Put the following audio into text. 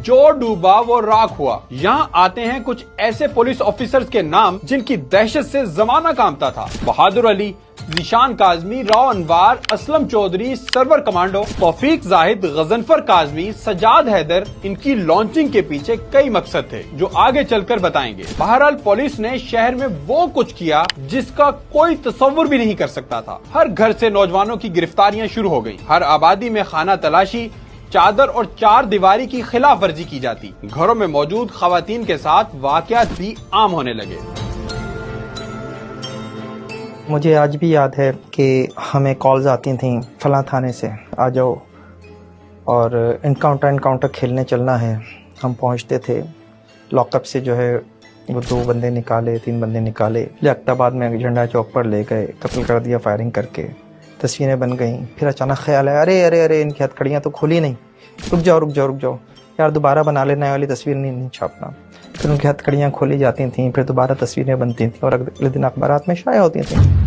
जो डूबा वो राख हुआ। यहाँ आते हैं कुछ ऐसे पुलिस ऑफिसर्स के नाम जिनकी दहशत से जमाना कांपता था। बहादुर अली, ज़ीशान काज़मी, राव अनवार, असलम चौधरी, सरवर कमांडो, तौफीक जाहिद, गजनफर काज़मी, सजाद हैदर। इनकी लॉन्चिंग के पीछे कई मकसद थे जो आगे चलकर बताएंगे। बहरहाल पुलिस ने शहर में वो कुछ किया जिसका कोई तसव्वुर भी नहीं कर सकता था। हर घर से नौजवानों की गिरफ्तारियां शुरू हो गयी। हर आबादी में खाना तलाशी, चादर और चार दीवारी की खिलाफ वर्जी की जाती। घरों में मौजूद खवातीन के साथ वाकयात भी आम होने लगे। मुझे आज भी याद है कि हमें कॉल्स आती थीं फलां थाने से आ जाओ और इनकाउंटर खेलने चलना है। हम पहुंचते थे, लॉकअप से जो है वो 2 बंदे निकाले, 3 बंदे निकाले, लियाकताबाद में झंडा चौक पर ले गए, कत्ल कर दिया फायरिंग करके। तस्वीरें बन गई। फिर अचानक ख्याल है अरे अरे अरे इनकी हथकड़ियाँ तो खुली नहीं, रुक जाओ यार, दोबारा बना लेना वाली तस्वीर नहीं छापना। फिर उनकी हथकड़ियाँ खोली जाती थीं, फिर दोबारा तस्वीरें बनती थीं और अगले दिन अखबारात में शाया होती थीं।